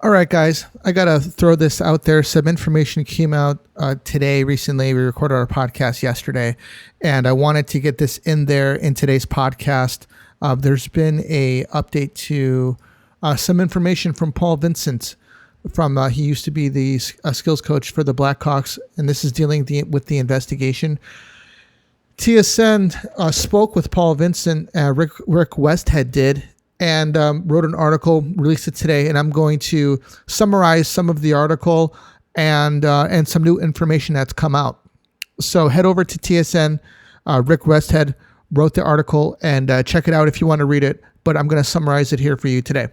All right, guys, I got to throw this out there. Some information came out today, recently. We recorded our podcast yesterday, and I wanted to get this in there in today's podcast. There's been a update to some information from Paul Vincent. He used to be the skills coach for the Blackhawks, and this is dealing with the investigation. TSN spoke with Paul Vincent, Rick Westhead did, and wrote an article, released it today, and I'm going to summarize some of the article and some new information that's come out. So head over to TSN. Rick Westhead wrote the article, and check it out if you want to read it, but I'm going to summarize it here for you today.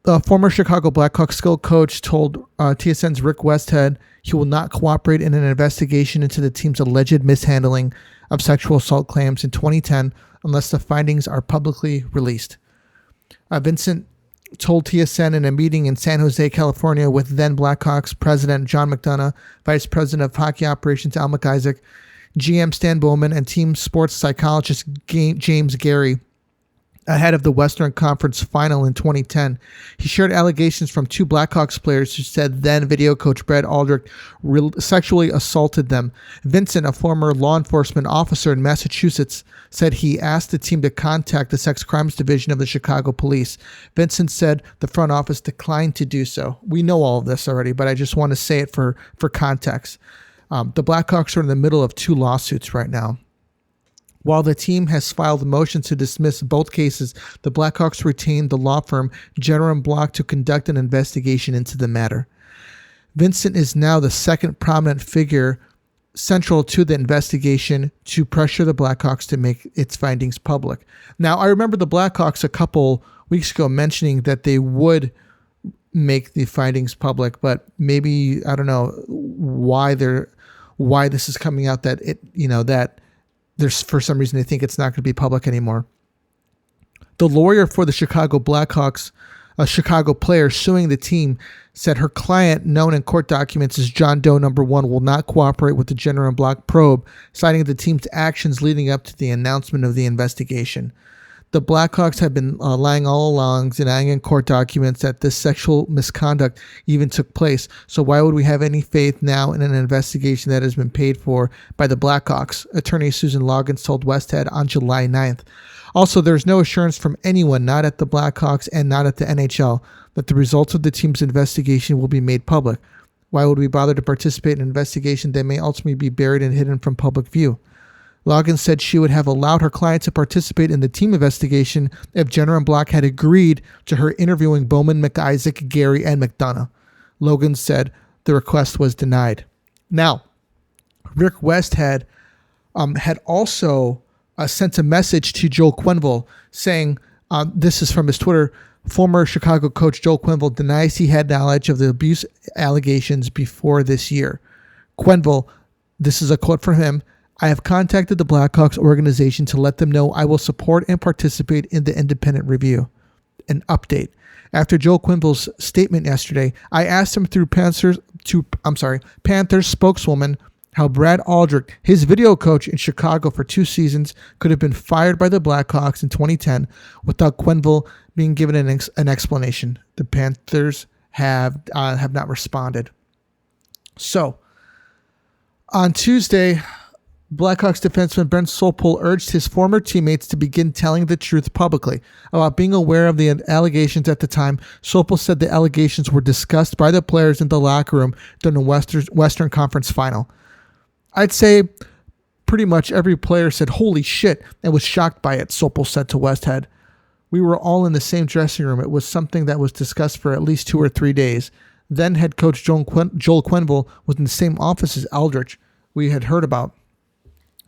The former Chicago Blackhawks skill coach told TSN's Rick Westhead he will not cooperate in an investigation into the team's alleged mishandling of sexual assault claims in 2010 unless the findings are publicly released. Vincent told TSN in a meeting in San Jose, California, with then Blackhawks president John McDonough, vice president of hockey operations Al McIsaac, GM Stan Bowman, and team sports psychologist James Gary, ahead of the Western Conference Final in 2010. He shared allegations from two Blackhawks players who said then video coach Brad Aldrich sexually assaulted them. Vincent, a former law enforcement officer in Massachusetts, said he asked the team to contact the sex crimes division of the Chicago police. Vincent said the front office declined to do so. We know all of this already, but I just want to say it for context. The Blackhawks are in the middle of two lawsuits right now. While the team has filed motions to dismiss both cases, the Blackhawks retained the law firm Jenner & Block to conduct an investigation into the matter. Vincent is now the second prominent figure central to the investigation to pressure the Blackhawks to make its findings public. Now, I remember the Blackhawks a couple weeks ago mentioning that they would make the findings public, but maybe, I don't know why this is coming out, that there's, for some reason, they think it's not going to be public anymore. The lawyer for the Chicago Blackhawks, a Chicago player suing the team, said her client, known in court documents as John Doe No. 1, will not cooperate with the Jenner & Block probe, citing the team's actions leading up to the announcement of the investigation. The Blackhawks have been lying all along, denying in court documents that this sexual misconduct even took place. So why would we have any faith now in an investigation that has been paid for by the Blackhawks? Attorney Susan Loggins told Westhead on July 9th. Also, there's no assurance from anyone, not at the Blackhawks and not at the NHL, that the results of the team's investigation will be made public. Why would we bother to participate in an investigation that may ultimately be buried and hidden from public view? Loggins said she would have allowed her client to participate in the team investigation if Jenner & Block had agreed to her interviewing Bowman, McIsaac, Gary, and McDonough. Logan said the request was denied. Now, Rick Westhead had also sent a message to Joel Quenneville saying, this is from his Twitter, former Chicago coach Joel Quenneville denies he had knowledge of the abuse allegations before this year. Quenneville, this is a quote from him, "I have contacted the Blackhawks organization to let them know I will support and participate in the independent review." An update. After Joel Quenneville's statement yesterday, I asked him through Panthers spokeswoman how Brad Aldrich, his video coach in Chicago for 2 seasons, could have been fired by the Blackhawks in 2010 without Quenneville being given an explanation. The Panthers have not responded. So, on Tuesday, Blackhawks defenseman Brent Sopel urged his former teammates to begin telling the truth publicly about being aware of the allegations at the time. Sopel said the allegations were discussed by the players in the locker room during the Western Conference Final. I'd say pretty much every player said, "Holy shit," and was shocked by it, Sopel said to Westhead. "We were all in the same dressing room. It was something that was discussed for at least 2 or 3 days. Then head coach Joel Quenneville was in the same office as Aldrich we had heard about."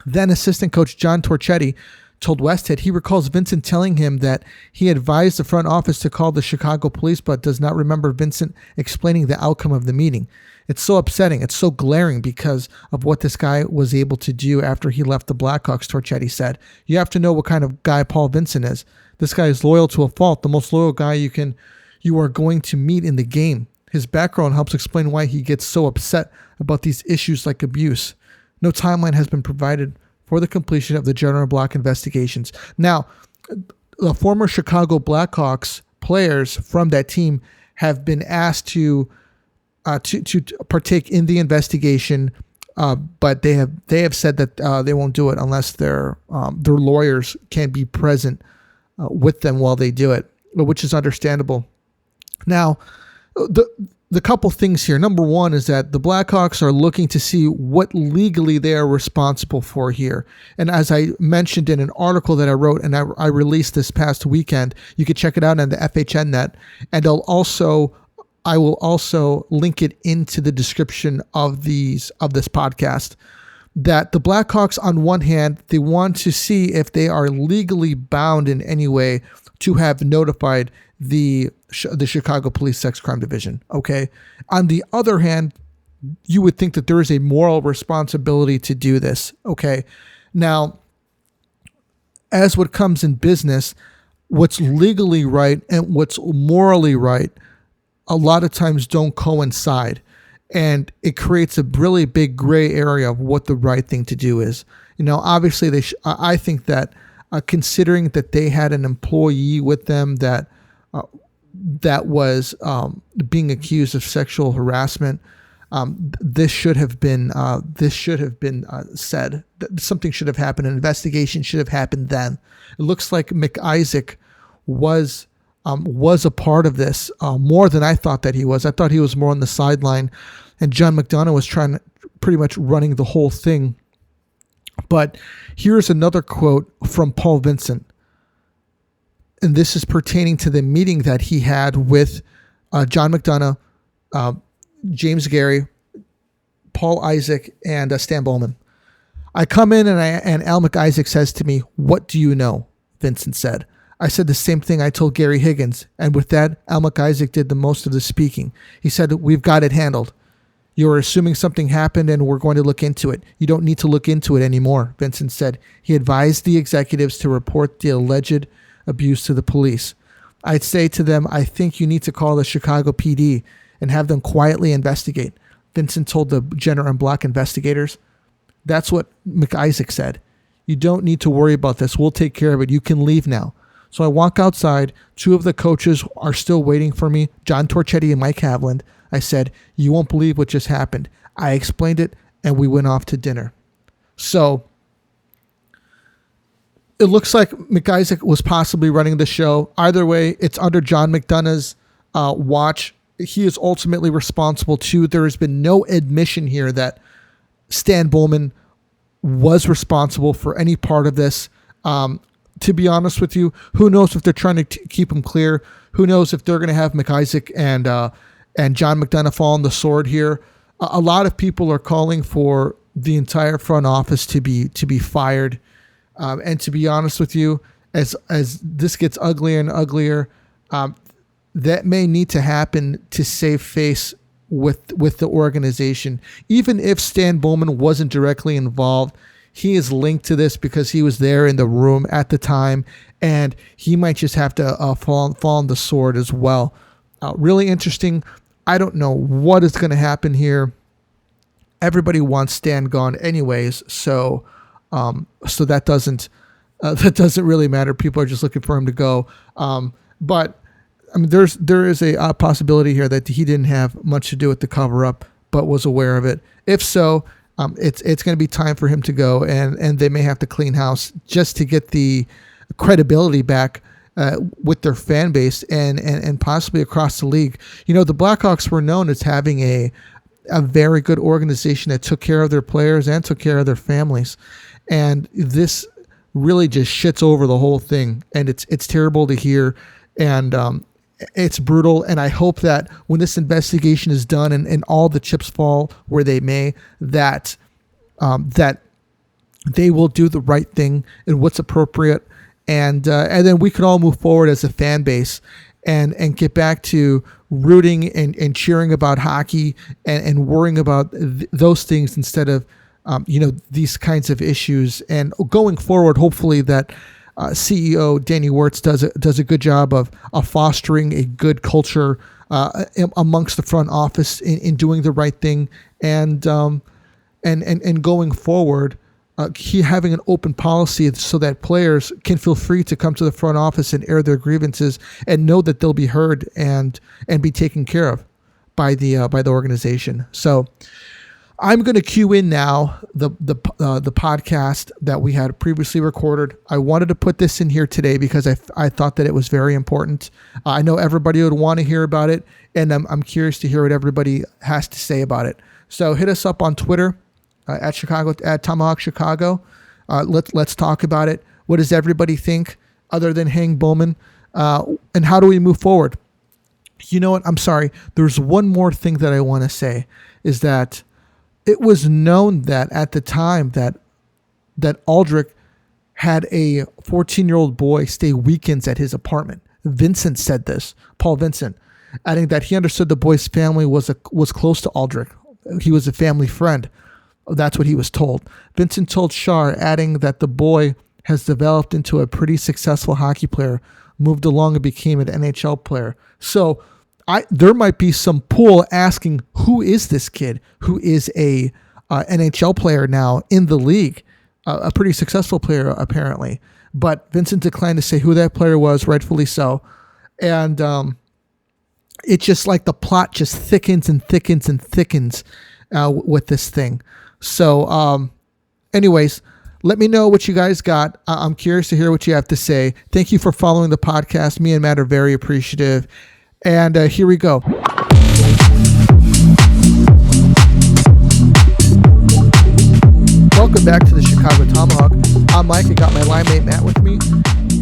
Then assistant coach John Torchetti told Westhead he recalls Vincent telling him that he advised the front office to call the Chicago police, but does not remember Vincent explaining the outcome of the meeting. It's so upsetting. It's so glaring because of what this guy was able to do after he left the Blackhawks, Torchetti said. You have to know what kind of guy Paul Vincent is. This guy is loyal to a fault, the most loyal guy you are going to meet in the game. His background helps explain why he gets so upset about these issues like abuse. No timeline has been provided for the completion of the Jenner & Block investigations. Now, the former Chicago Blackhawks players from that team have been asked to partake in the investigation, but they have said that they won't do it unless their lawyers can be present with them while they do it, which is understandable. Now, the couple things here. Number one is that the Blackhawks are looking to see what legally they are responsible for here. And as I mentioned in an article that I wrote and I released this past weekend, you can check it out on the FHN net. And I will also link it into the description of this podcast. That the Blackhawks, on one hand, they want to see if they are legally bound in any way to have notified the Chicago Police Sex Crime Division. Okay. On the other hand, you would think that there is a moral responsibility to do this. Okay. Now, as what comes in business, what's legally right and what's morally right a lot of times don't coincide. And it creates a really big gray area of what the right thing to do is. Obviously, I think that considering that they had an employee with them that was being accused of sexual harassment, this should have been said. Something should have happened. An investigation should have happened then. It looks like McIsaac was a part of this more than I thought that he was. I thought he was more on the sideline, and John McDonough was pretty much running the whole thing. But here's another quote from Paul Vincent, and this is pertaining to the meeting that he had with John McDonough, James Gary, Paul Isaac, and Stan Bowman. I come in and Al McIsaac says to me, "What do you know?" Vincent said. I said the same thing I told Gary Higgins, and with that, Al McIsaac did the most of the speaking. He said, "We've got it handled. You're assuming something happened and we're going to look into it. You don't need to look into it anymore," Vincent said. He advised the executives to report the alleged abuse to the police. I'd say to them, "I think you need to call the Chicago PD and have them quietly investigate," Vincent told the Jenner and Block investigators. That's what McIsaac said. "You don't need to worry about this. We'll take care of it. You can leave now." So I walk outside. Two of the coaches are still waiting for me, John Torchetti and Mike Havland. I said, "You won't believe what just happened." I explained it, and we went off to dinner. So it looks like McIsaac was possibly running the show. Either way, it's under John McDonough's watch. He is ultimately responsible too. There has been no admission here that Stan Bowman was responsible for any part of this. To be honest with you, who knows if they're trying to keep him clear? Who knows if they're going to have McIsaac and John McDonough fall on the sword here? A lot of people are calling for the entire front office to be fired. And to be honest with you, as this gets uglier and uglier, that may need to happen to save face with the organization. Even if Stan Bowman wasn't directly involved, he is linked to this because he was there in the room at the time, and he might just have to fall on the sword as well. Really interesting. I don't know what is going to happen here. Everybody wants Stan gone anyways, so that doesn't really matter. People are just looking for him to go. But I mean, there is a possibility here that he didn't have much to do with the cover up, but was aware of it. If so, it's going to be time for him to go, and they may have to clean house just to get the credibility back with their fan base and possibly across the league. The Blackhawks were known as having a very good organization that took care of their players and took care of their families, and this really just shits over the whole thing, and it's terrible to hear, and it's brutal. And I hope that when this investigation is done and all the chips fall where they may, that they will do the right thing and what's appropriate, and then we could all move forward as a fan base and get back to rooting and cheering about hockey and worrying about those things instead of these kinds of issues. And going forward, hopefully that CEO Danny Wirtz does a good job of fostering a good culture amongst the front office in doing the right thing, and going forward, having an open policy so that players can feel free to come to the front office and air their grievances and know that they'll be heard and be taken care of by the organization. So I'm going to cue in now the podcast that we had previously recorded. I wanted to put this in here today because I thought that it was very important. I know everybody would want to hear about it, and I'm curious to hear what everybody has to say about it. So hit us up on Twitter at Tomahawk Chicago. Let's talk about it. What does everybody think other than Hank Bowman? And how do we move forward? You know what? I'm sorry. There's one more thing that I want to say is that it was known that at the time that Aldrich had a 14-year-old boy stay weekends at his apartment. Vincent said this, Paul Vincent, adding that he understood the boy's family was close to Aldrich. He was a family friend. That's what he was told. Vincent told Shar, adding that the boy has developed into a pretty successful hockey player, moved along and became an NHL player. So there might be some pool asking, who is this kid who is a NHL player now in the league, a pretty successful player apparently. But Vincent declined to say who that player was, rightfully so. And it's just like the plot just thickens and thickens and thickens with this thing. So anyways, let me know what you guys got. I'm curious to hear what you have to say. Thank you for following the podcast. Me and Matt are very appreciative. And here we go. Welcome back to the Chicago Tomahawk. I'm Mike. I got my line mate Matt with me.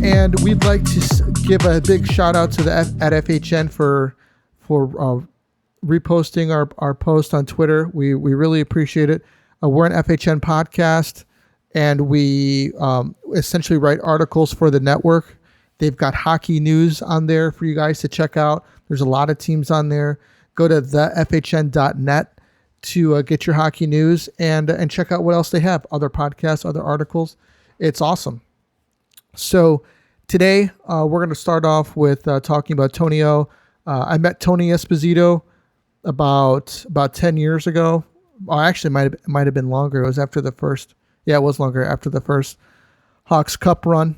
And we'd like to give a big shout out to at FHN for reposting our post on Twitter. We really appreciate it. We're an FHN podcast, and we essentially write articles for the network. They've got hockey news on there for you guys to check out. There's a lot of teams on there. Go to thefhn.net to get your hockey news and check out what else they have. Other podcasts, other articles. It's awesome. So today we're going to start off with talking about Tony O. I met Tony Esposito about 10 years ago. Oh, actually, might have been longer. It was after the first. Yeah, it was longer after the first Hawks Cup run.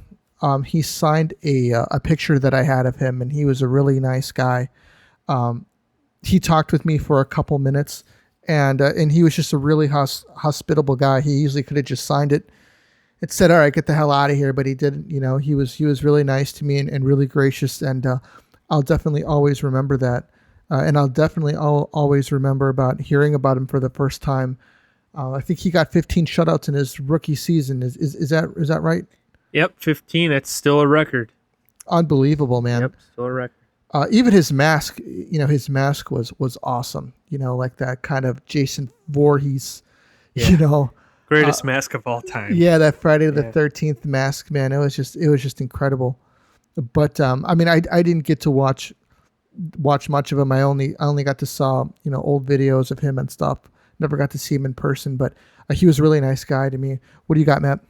He signed a picture that I had of him, and he was a really nice guy. He talked with me for a couple minutes, and he was just a really hospitable guy. He easily could have just signed it. It said, "All right, get the hell out of here," but he didn't. You know, he was really nice to me and really gracious, and I'll definitely always remember that. And I'll definitely always remember about hearing about him for the first time. I think he got 15 shutouts in his rookie season. Is that right? Yep, 15. That's still a record. Unbelievable, man. Yep, still a record. Even his mask, his mask was awesome. Like that kind of Jason Voorhees, greatest mask of all time. Yeah, that Friday the 13th mask, man. It was just incredible. But I didn't get to watch much of him. I only got to saw old videos of him and stuff. Never got to see him in person, but he was a really nice guy to me. What do you got, Matt?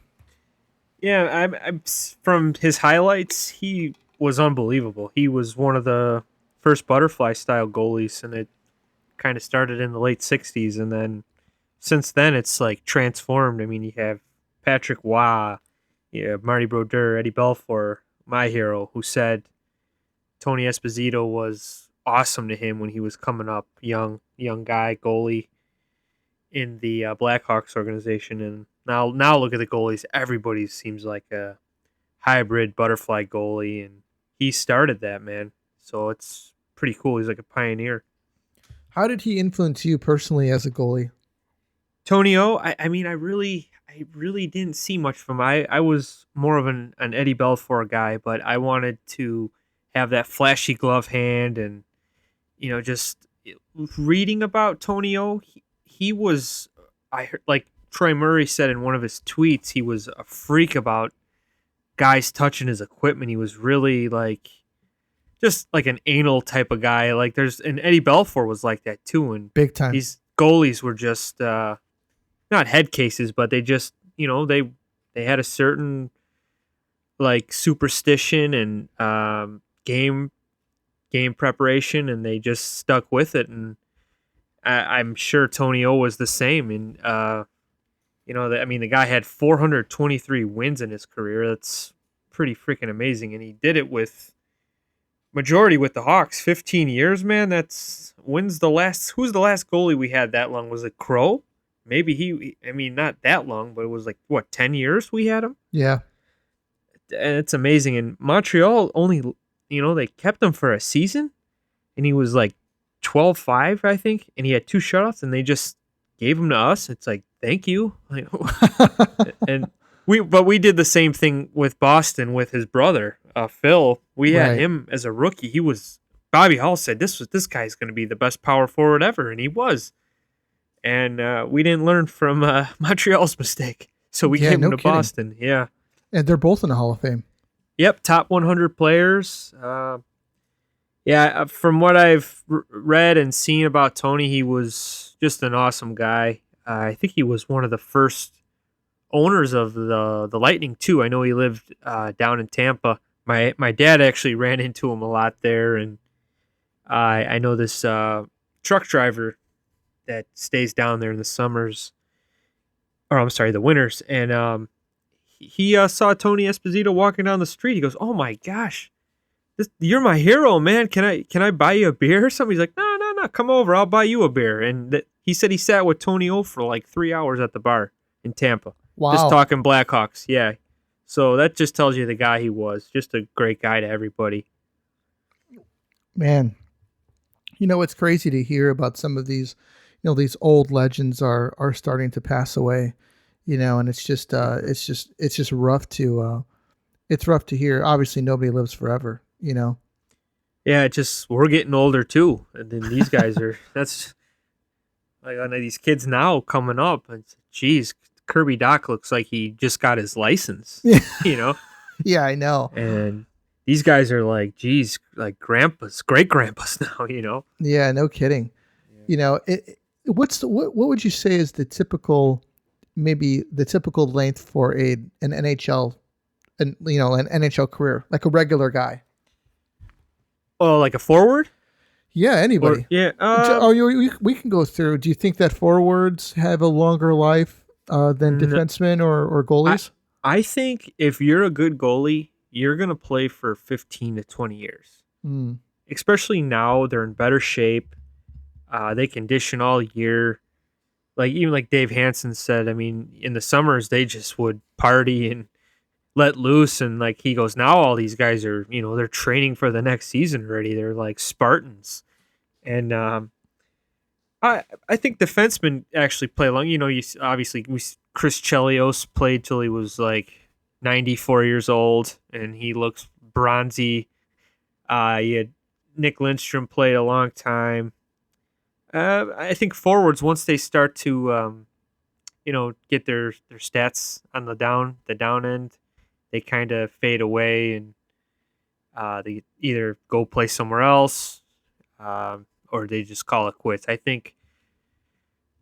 Yeah, I'm from his highlights, he was unbelievable. He was one of the first butterfly style goalies, and it kind of started in the late 60s, and then since then it's like transformed. I mean, you have Patrick Waugh, you have Marty Brodeur, Eddie Belfour, my hero, who said Tony Esposito was awesome to him when he was coming up, young guy, goalie in the Blackhawks organization. And now look at the goalies. Everybody seems like a hybrid butterfly goalie, and he started that, man. So it's pretty cool. He's like a pioneer. How did he influence you personally as a goalie? Tony O, I mean, I really didn't see much from him. I was more of an Eddie Belfour guy, but I wanted to have that flashy glove hand, and just reading about Tony O, he was, I heard, like Troy Murray said in one of his tweets, he was a freak about guys touching his equipment. He was really just like an anal type of guy. And Eddie Belfour was like that too, and big time. These goalies were just not head cases, but they just they had a certain superstition and game preparation, and they just stuck with it. And I'm sure Tony O was the same. And The guy had 423 wins in his career. That's pretty freaking amazing. And he did it with majority with the Hawks. 15 years, man. Who's the last goalie we had that long? Was it Crow? Maybe not that long, but it was 10 years we had him? Yeah. And it's amazing. And Montreal only, they kept him for a season, and he was 12-5, I think, and he had 2 shutouts, and they just gave him to us. It's thank you. And we did the same thing with Boston with his brother, Phil. We had him as a rookie. Bobby Hall said this guy's going to be the best power forward ever, and he was. And we didn't learn from Montreal's mistake, so we gave him to Boston. Yeah. And they're both in the Hall of Fame. Yep, top 100 players. From what I've read and seen about Tony, he was just an awesome guy. I think he was one of the first owners of the Lightning too. I know he lived down in Tampa. My dad actually ran into him a lot there, and I know this truck driver that stays down there in the summers, the winters, and he saw Tony Esposito walking down the street. He goes, "Oh my gosh, you're my hero, man. Can I buy you a beer or something?" He's like, "No, come over. I'll buy you a beer." And he said he sat with Tony O for 3 hours at the bar in Tampa, just talking Blackhawks. Yeah, so that just tells you the guy he was. Just a great guy to everybody. Man, it's crazy to hear about some of these. These old legends are starting to pass away. And it's just rough to hear. Obviously nobody lives forever, Yeah, we're getting older too. And then these guys that's these kids now coming up, and geez, Kirby Doc looks like he just got his license, Yeah, I know. And these guys are geez, grandpas, great grandpas now, Yeah, no kidding. Yeah. What would you say is the typical length for an NHL, an NHL career, like a regular guy? Oh, like a forward? Yeah, anybody. We can go through. Do you think that forwards have a longer life than defensemen or goalies? I think if you're a good goalie, you're going to play for 15 to 20 years. Especially now, they're in better shape. They condition all year. Even Dave Hansen said, in the summers, they just would party and let loose. And he goes, now all these guys are, they're training for the next season already. They're like Spartans. And I think defensemen actually play long. Chris Chelios played till he was 94 years old, and he looks bronzy. You had Nick Lindstrom played a long time. I think forwards, once they start to, get their stats on the down end, they kind of fade away, and they either go play somewhere else, or they just call it quits. I think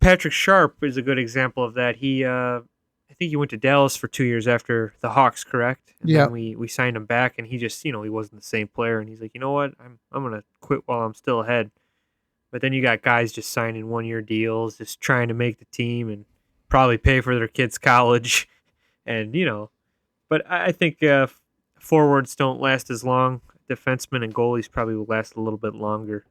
Patrick Sharp is a good example of that. I think he went to Dallas for 2 years after the Hawks, correct? And yeah. then we signed him back, and he just, he wasn't the same player, and he's like, you know what, I'm gonna quit while I'm still ahead. But then you got guys just signing 1-year deals, just trying to make the team and probably pay for their kids' college. And, but I think forwards don't last as long. Defensemen and goalies probably will last a little bit longer.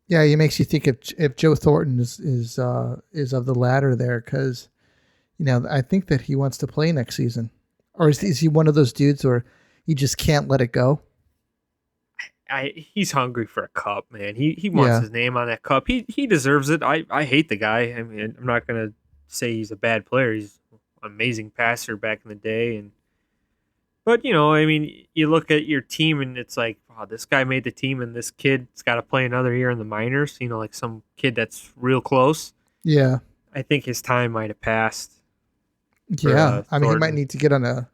Yeah, it makes you think if Joe Thornton is of the latter there, because, I think that he wants to play next season. Or is he one of those dudes where he just can't let it go? He's hungry for a cup, man. He wants his name on that cup. He deserves it. I hate the guy. I'm not gonna say he's a bad player. He's an amazing passer back in the day, but you look at your team and it's like, wow, this guy made the team, and this kid's got to play another year in the minors. Like some kid that's real close. Yeah, I think his time might have passed. Yeah, he might need to get on a.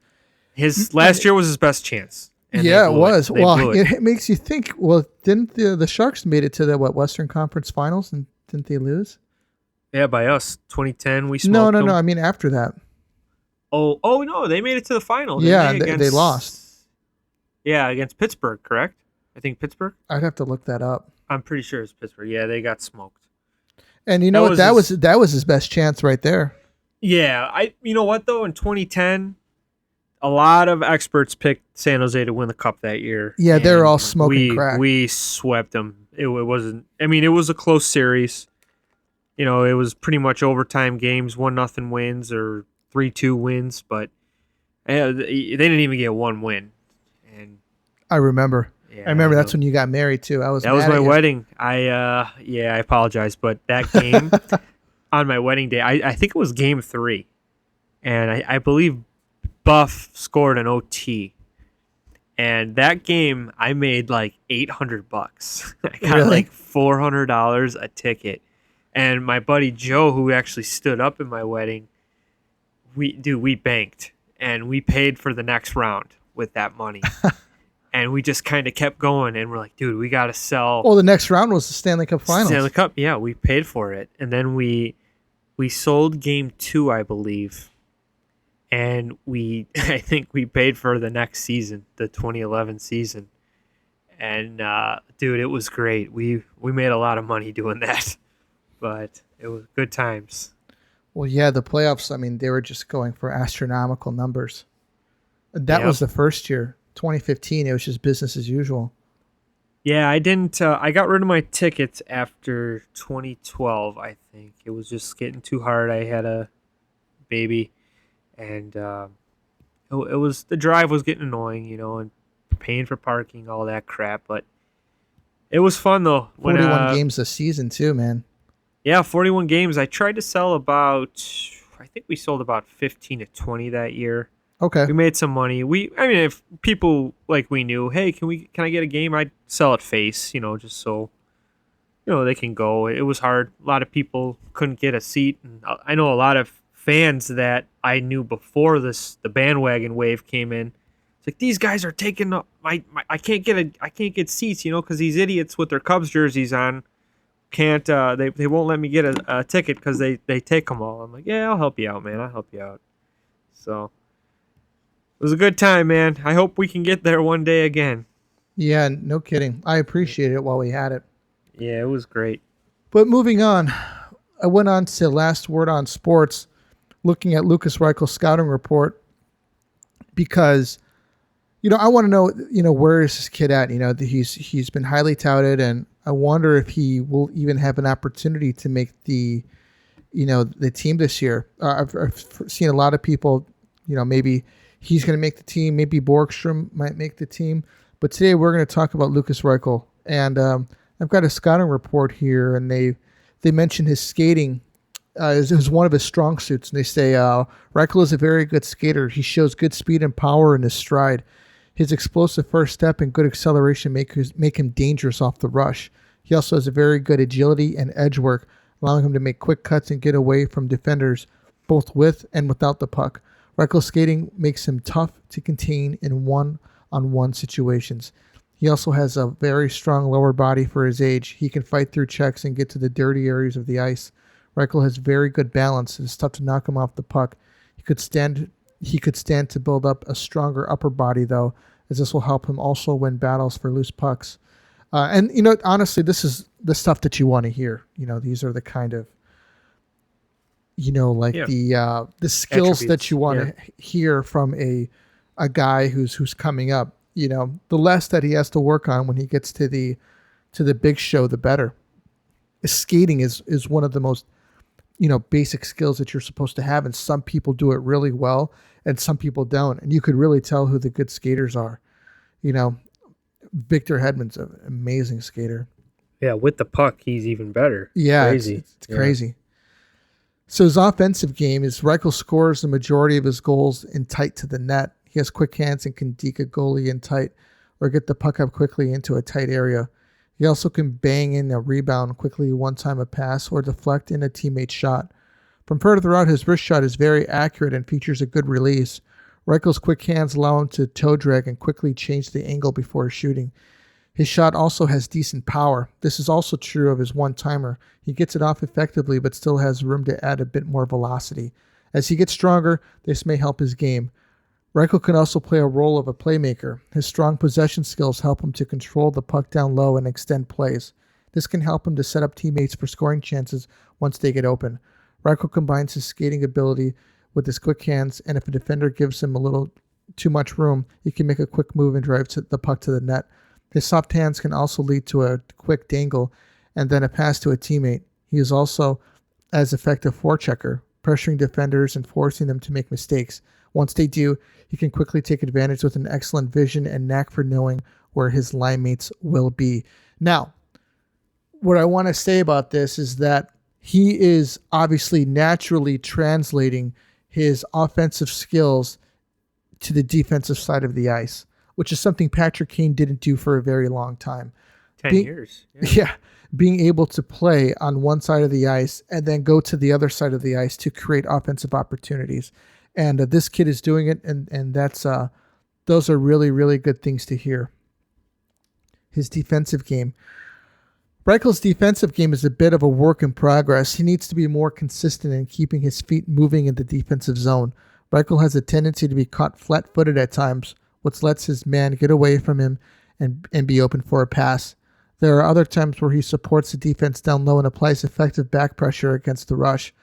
His last year was his best chance. Yeah, it was. Well, it makes you think. Well, didn't the Sharks made it to the Western Conference Finals, and didn't they lose? Yeah, by us, 2010, we smoked them. No. I mean after that. Oh no, they made it to the final. Yeah, they lost. Yeah, against Pittsburgh, correct? I think Pittsburgh. I'd have to look that up. I'm pretty sure it's Pittsburgh. Yeah, they got smoked. And that was his best chance right there. Yeah, you know what though, in 2010, a lot of experts picked San Jose to win the cup that year, Yeah, they're all and smoking crack. we swept them. It wasn't. I mean, it was a close series. You know, it was pretty much overtime games, 1-0 wins or 3-2 wins, but they didn't even get one win. And I remember. I yeah, remember that's when you got married too. I was that was mad my at you. wedding. I apologize, but that game on my wedding day, I think it was game 3, and I believe Buff scored an OT. And that game, I made like $800. I got Really? like $400 a ticket. And my buddy Joe, who actually stood up in my wedding, we banked and we paid for the next round with that money. And we just kind of kept going, and we're like, dude, we got to sell Well, the next round was the Stanley Cup Finals. Stanley Cup. Yeah, we paid for it, and then we sold game 2, I believe, and I think we paid for the next season, the 2011 season, and dude, it was great. We made a lot of money doing that, but it was good times. Well, yeah, the playoffs, I mean, they were just going for astronomical numbers. That was the first year. 2015, it was just business as usual. Yeah, I didn't. I got rid of my tickets after 2012. I think it was just getting too hard. I had a baby, and it was the drive was getting annoying, and paying for parking, all that crap. But it was fun though. 41 games a season too, man. Yeah, 41 games. I tried to sell about. I think we sold about 15 to 20 that year. Okay. We made some money. I mean, if people like we knew, hey, can I get a game? I'd sell at face, just so, they can go. It was hard. A lot of people couldn't get a seat. And I know a lot of fans that I knew before the bandwagon wave came in. It's like, these guys are taking I can't get seats, because these idiots with their Cubs jerseys on can't, they won't let me get a ticket because they take them all. I'm like, yeah, I'll help you out, man. I'll help you out. So. It was a good time, man. I hope we can get there one day again. Yeah, no kidding. I appreciate it while we had it. Yeah, it was great. But moving on, I went on to Last Word on Sports, looking at Lukas Reichel's scouting report because, I want to know, where is this kid at? He's been highly touted, and I wonder if he will even have an opportunity to make the team this year. I've seen a lot of people, maybe he's going to make the team. Maybe Borgstrom might make the team. But today we're going to talk about Lukas Reichel. And I've got a scouting report here, and they mention his skating is one of his strong suits. And they say Reichel is a very good skater. He shows good speed and power in his stride. His explosive first step and good acceleration make him dangerous off the rush. He also has a very good agility and edge work, allowing him to make quick cuts and get away from defenders, both with and without the puck. Reichel's skating makes him tough to contain in one-on-one situations. He also has a very strong lower body for his age. He can fight through checks and get to the dirty areas of the ice. Reichel has very good balance. It's tough to knock him off the puck. He could stand to build up a stronger upper body, though, as this will help him also win battles for loose pucks. And honestly, this is the stuff that you want to hear. These are the kind of the skills that you want to hear from a guy who's coming up. The less that he has to work on when he gets to the big show, the better. Skating is one of the most basic skills that you're supposed to have, and some people do it really well and some people don't, and you could really tell who the good skaters are. Victor Hedman's an amazing skater. Yeah, with the puck he's even better. Yeah, crazy. It's crazy. So his offensive game is Reichel scores the majority of his goals in tight to the net. He has quick hands and can deke a goalie in tight or get the puck up quickly into a tight area. He also can bang in a rebound quickly one time a pass or deflect in a teammate's shot. From further out, his wrist shot is very accurate and features a good release. Reichel's quick hands allow him to toe drag and quickly change the angle before shooting. His shot also has decent power. This is also true of his one-timer. He gets it off effectively, but still has room to add a bit more velocity. As he gets stronger, this may help his game. Reichel can also play a role of a playmaker. His strong possession skills help him to control the puck down low and extend plays. This can help him to set up teammates for scoring chances once they get open. Reichel combines his skating ability with his quick hands, and if a defender gives him a little too much room, he can make a quick move and drive the puck to the net. His soft hands can also lead to a quick dangle and then a pass to a teammate. He is also as effective forechecker, pressuring defenders and forcing them to make mistakes. Once they do, he can quickly take advantage with an excellent vision and knack for knowing where his line mates will be. Now, what I want to say about this is that he is obviously naturally translating his offensive skills to the defensive side of the ice, which is something Patrick Kane didn't do for a very long time. 10 years. Yeah. Being able to play on one side of the ice and then go to the other side of the ice to create offensive opportunities. And this kid is doing it, and that's those are really, really good things to hear. His defensive game. Reichel's defensive game is a bit of a work in progress. He needs to be more consistent in keeping his feet moving in the defensive zone. Reichel has a tendency to be caught flat-footed at times, which lets his man get away from him and be open for a pass. There are other times where he supports the defense down low and applies effective back pressure against the rush.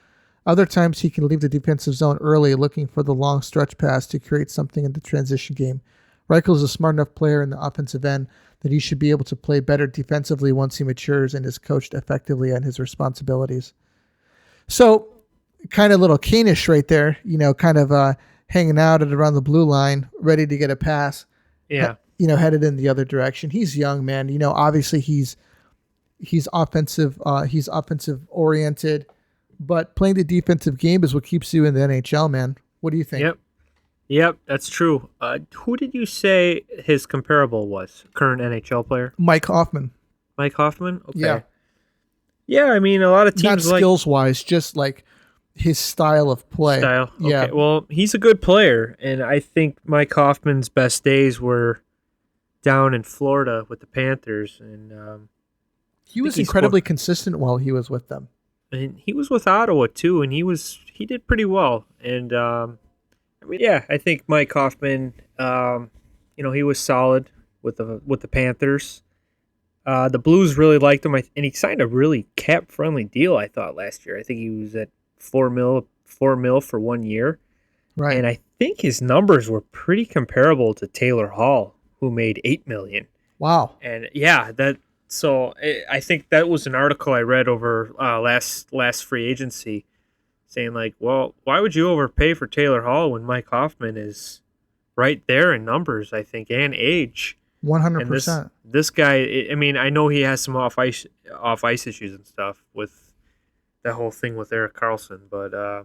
Other times he can leave the defensive zone early looking for the long stretch pass to create something in the transition game. Reichel is a smart enough player in the offensive end that he should be able to play better defensively once he matures and is coached effectively on his responsibilities. So, kind of a little Kane-ish right there, kind of hanging out at around the blue line, ready to get a pass. Yeah. Headed in the other direction. He's young, man. Obviously he's offensive. He's offensive oriented, but playing the defensive game is what keeps you in the NHL, man. What do you think? Yep, that's true. Who did you say his comparable was? Current NHL player? Mike Hoffman. Mike Hoffman? Okay. Yeah. Yeah, I mean, a lot of teams not skills-wise, just like his style of play. Style. Okay. Yeah. Well, he's a good player, and I think Mike Hoffman's best days were down in Florida with the Panthers, and he was incredibly consistent while he was with them. And he was with Ottawa too, and he did pretty well. And I think Mike Hoffman, he was solid with the Panthers. The Blues really liked him, and he signed a really cap-friendly deal, I thought, last year. I think he was at $4 million for 1 year. Right. And I think his numbers were pretty comparable to Taylor Hall, who made $8 million. Wow. And I think that was an article I read over last free agency, saying like, well, why would you overpay for Taylor Hall when Mike Hoffman is right there in numbers, I think, and age. 100%. This guy, I mean, I know he has some off ice issues and stuff with that whole thing with Erik Karlsson, but I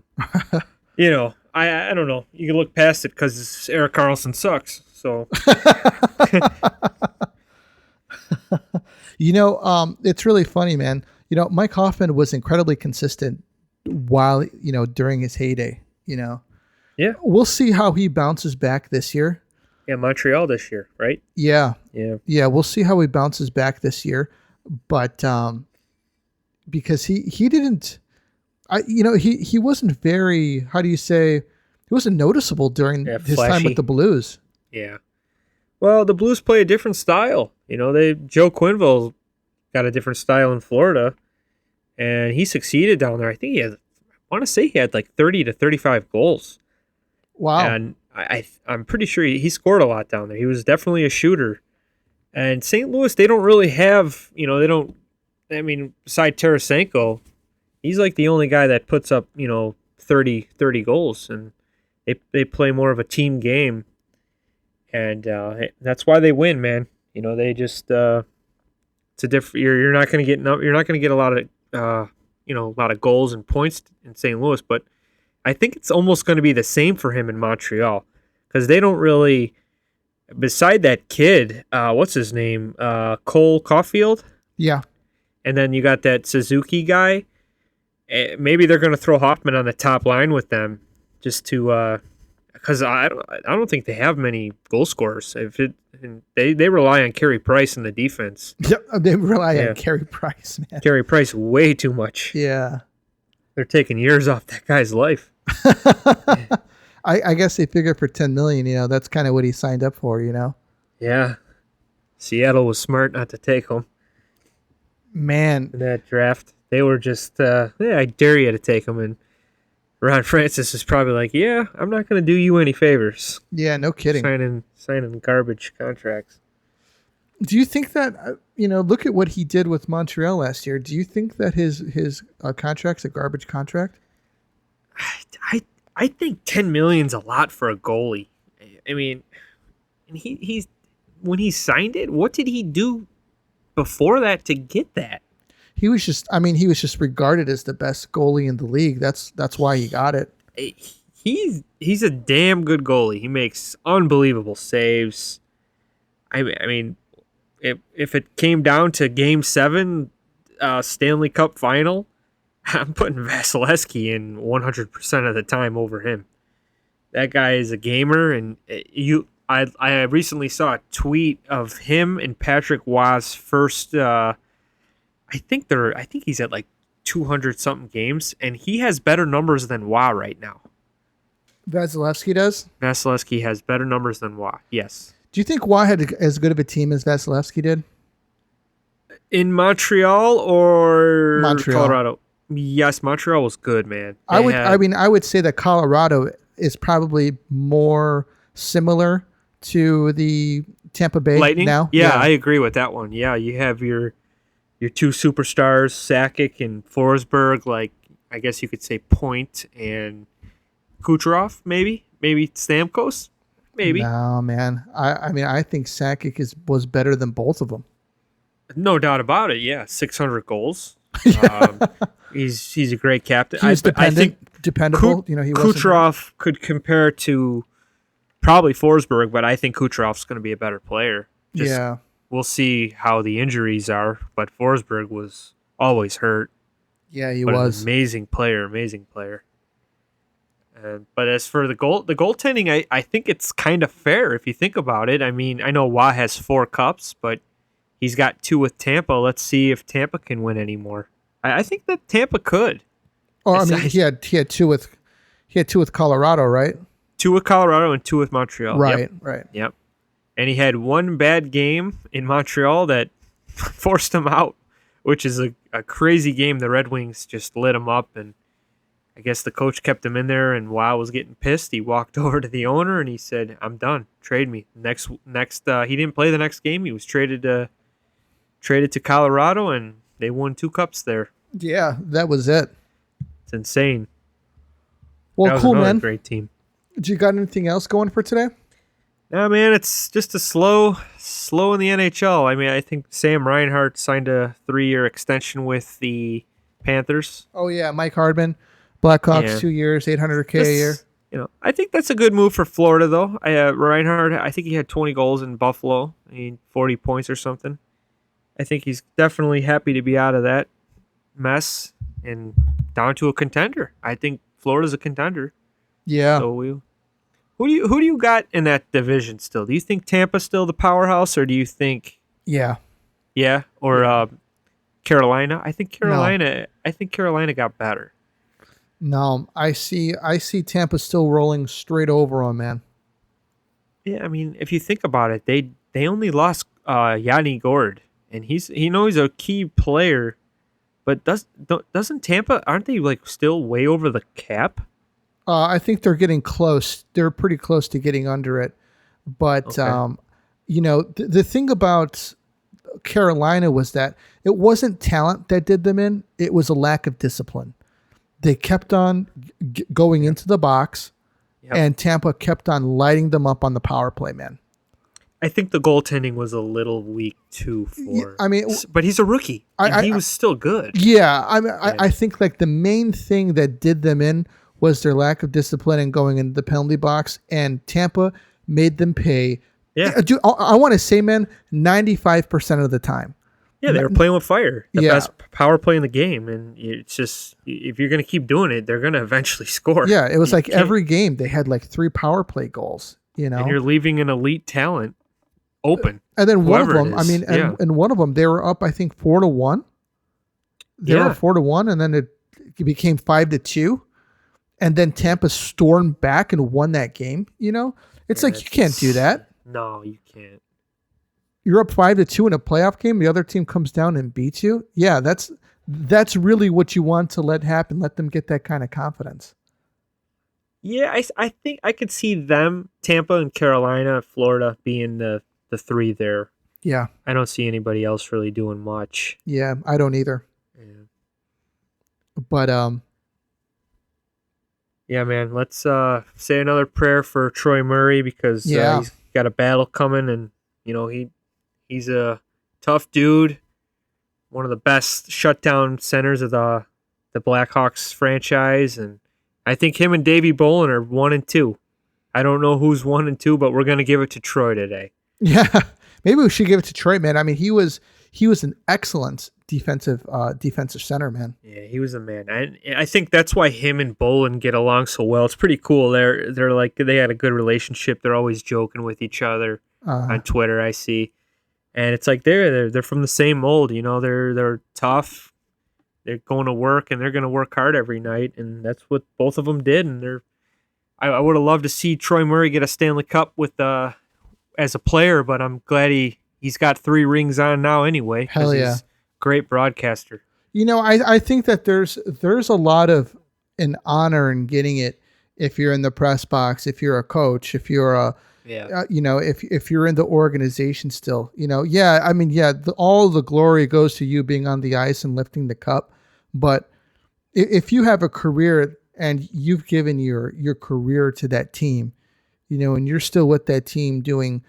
don't know. You can look past it because Erik Karlsson sucks. So, it's really funny, man. Mike Hoffman was incredibly consistent while, during his heyday, Yeah. We'll see how he bounces back this year. Yeah, Montreal this year, right? Yeah. Yeah. We'll see how he bounces back this year. But because he didn't, he wasn't very, how do you say, he wasn't noticeable during his time with the Blues. Yeah. Well, the Blues play a different style. Joe Quenneville got a different style in Florida, and he succeeded down there. I think I want to say he had like 30 to 35 goals. Wow. And I'm pretty sure he scored a lot down there. He was definitely a shooter. And St. Louis, they don't really have, besides Tarasenko, he's like the only guy that puts up, 30 goals. And they play more of a team game. And that's why they win, man. They just it's a different. You're not going to get a lot of a lot of goals and points in St. Louis, but I think it's almost going to be the same for him in Montreal because they don't really. Beside that kid, what's his name? Cole Caulfield. Yeah. And then you got that Suzuki guy. Maybe they're going to throw Hoffman on the top line with them just to. Because I don't think they have many goal scorers. They rely on Carey Price in the defense. Yep, they rely on Carey Price, man. Carey Price way too much. Yeah, they're taking years off that guy's life. I guess they figure for $10 million, that's kind of what he signed up for, Yeah, Seattle was smart not to take him. Man, in that draft. They were just, I dare you to take him. And Ron Francis is probably like, yeah, I'm not going to do you any favors. yeah, no kidding. Signing garbage contracts. Do you think that look at what he did with Montreal last year? Do you think that his contract's a garbage contract? I think $10 million's a lot for a goalie. I mean, and he's when he signed it, what did he do before that to get that? He was just regarded as the best goalie in the league. That's why he got it. He's a damn good goalie. He makes unbelievable saves. I mean, if it came down to Game 7, Stanley Cup final, I'm putting Vasilevsky in 100% of the time over him. That guy is a gamer, and I recently saw a tweet of him and Patrick Wagh's first. I think he's at like 200 something games, and he has better numbers than Wah right now. Vasilevsky does. Vasilevsky has better numbers than Wah. Yes. Do you think Wah had as good of a team as Vasilevsky did? In Montreal or Montreal. Colorado? Yes, Montreal was good, man. I would say that Colorado is probably more similar to the Tampa Bay Lightning now. Yeah, I agree with that one. Yeah, you have your two superstars, Sakic and Forsberg, like I guess you could say Point and Kucherov, maybe Stamkos. Maybe. No, man. I think Sakic was better than both of them. No doubt about it. Yeah, 600 goals. He's a great captain. He was dependable. He wasn't. Kucherov could compare to probably Forsberg, but I think Kucherov's going to be a better player. Yeah. We'll see how the injuries are, but Forsberg was always hurt. Yeah, he was. was. Amazing player. But as for the goaltending, I think it's kind of fair if you think about it. I mean, I know Wah has 4 cups, but he's got 2 with Tampa. Let's see if Tampa can win anymore. I think that Tampa could. Oh, I mean, he had 2 with Colorado, right? 2 with Colorado and 2 with Montreal. Right. Yep. And he had 1 bad game in Montreal that forced him out, which is a crazy game. The Red Wings just lit him up, and I guess the coach kept him in there, and Wow was getting pissed. He walked over to the owner and he said, "I'm done. Trade me." Next, he didn't play the next game. He was traded to Colorado, and they won 2 cups there. Yeah, that was it. It's insane. Well, cool, man. Great team. Do you got anything else going for today? No, man. It's just a slow in the NHL. I mean, I think Sam Reinhart signed a 3-year extension with the Panthers. Oh yeah, Mike Hardman. Blackhawks, 2 years, $800K a year. I think that's a good move for Florida, though. Reinhardt, I think he had 20 goals in Buffalo, 40 points or something. I think he's definitely happy to be out of that mess and down to a contender. I think Florida's a contender. Yeah. So who do you got in that division still? Do you think Tampa's still the powerhouse, or do you think? Yeah. Yeah, or Carolina? I think Carolina got better. No, I see Tampa still rolling straight over them, man. Yeah, I mean, if you think about it, they only lost Yanni Gord, and he's a key player, but doesn't Tampa, aren't they like still way over the cap? I think they're getting close. They're pretty close to getting under it, but okay. The thing about Carolina was that it wasn't talent that did them in; it was a lack of discipline. They kept on going into the box, and Tampa kept on lighting them up on the power play, man. I think the goaltending was a little weak too. But he's a rookie. He was still good. Yeah, I think like the main thing that did them in was their lack of discipline and going into the penalty box, and Tampa made them pay. Yeah, dude, I want to say, man, 95% of the time. Yeah, they were playing with fire. The best power play in the game. And it's just, if you're going to keep doing it, they're going to eventually score. Yeah, it was like every game they had like 3 power play goals, And you're leaving an elite talent open. And then one of them, and one of them, they were up, I think, 4-1. They were 4-1, and then it became 5-2. And then Tampa stormed back and won that game, It's like, you can't do that. No, you can't. you're up 5-2 in a playoff game. The other team comes down and beats you. Yeah, that's really what you want to let happen. Let them get that kind of confidence. Yeah, I think I could see them, Tampa and Carolina, Florida being the three there. Yeah. I don't see anybody else really doing much. Yeah, I don't either. Yeah, But yeah, man. Let's say another prayer for Troy Murray because he's got a battle coming, and he's a tough dude. One of the best shutdown centers of the Blackhawks franchise, and I think him and Davey Bolin are 1 and 2. I don't know who's 1 and 2, but we're gonna give it to Troy today. Yeah, maybe we should give it to Troy, man. I mean, he was an excellent defensive center, man. Yeah, he was a man. I think that's why him and Bolin get along so well. It's pretty cool. They're like they had a good relationship. They're always joking with each other on Twitter. I see, and it's like they're from the same mold. They're tough. They're going to work and they're going to work hard every night, and that's what both of them did. And I would have loved to see Troy Murray get a Stanley Cup with as a player, but I'm glad he's got 3 rings on now anyway. Hell yeah. He's a great broadcaster. I think that there's a lot of an honor in getting it if you're in the press box, if you're a coach, if you're if you're in the organization still, all the glory goes to you being on the ice and lifting the cup. But if you have a career and you've given your career to that team, and you're still with that team doing,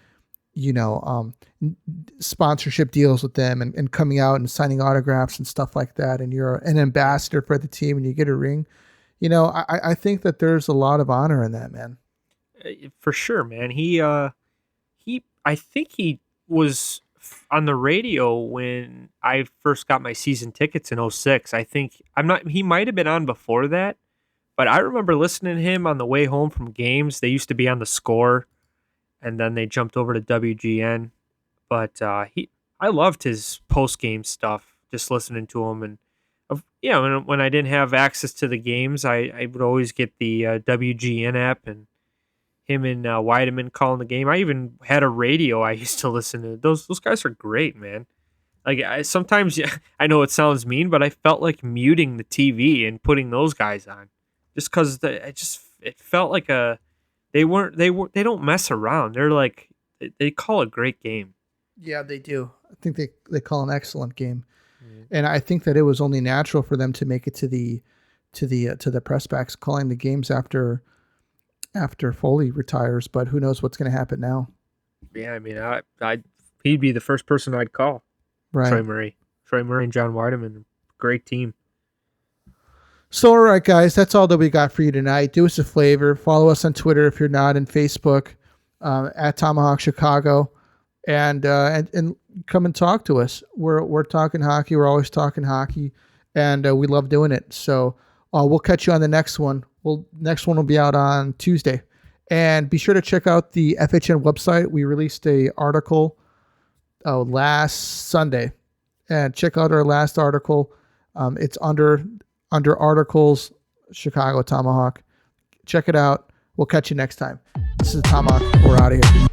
sponsorship deals with them and coming out and signing autographs and stuff like that, and you're an ambassador for the team and you get a ring, I think that there's a lot of honor in that, man. For sure, man. I think he was on the radio when I first got my season tickets in 2006. He might have been on before that, but I remember listening to him on the way home from games. They used to be on The Score, and then they jumped over to WGN. But I loved his post-game stuff, just listening to him. And when I didn't have access to the games, I would always get the WGN app and him and Weideman calling the game. I even had a radio I used to listen to. Those guys are great, man. Like sometimes I know it sounds mean, but I felt like muting the TV and putting those guys on, just because it felt like they don't mess around. They're like they call a great game. Yeah, they do. I think they call an excellent game, and I think that it was only natural for them to make it to the press box, calling the games after Foley retires. But who knows what's going to happen now? Yeah, I mean, he'd be the first person I'd call. Right. Troy Murray and John Weideman, great team. So, all right, guys, that's all that we got for you tonight. Do us a favor. Follow us on Twitter if you're not, and Facebook at Tomahawk Chicago, and come and talk to us. We're talking hockey. We're always talking hockey, and we love doing it. So we'll catch you on the next one. Next one will be out on Tuesday, and be sure to check out the FHN website. We released a article last Sunday, and check out our last article. It's under articles, Chicago Tomahawk. Check it out. We'll catch you next time. This is Tomahawk. We're out of here.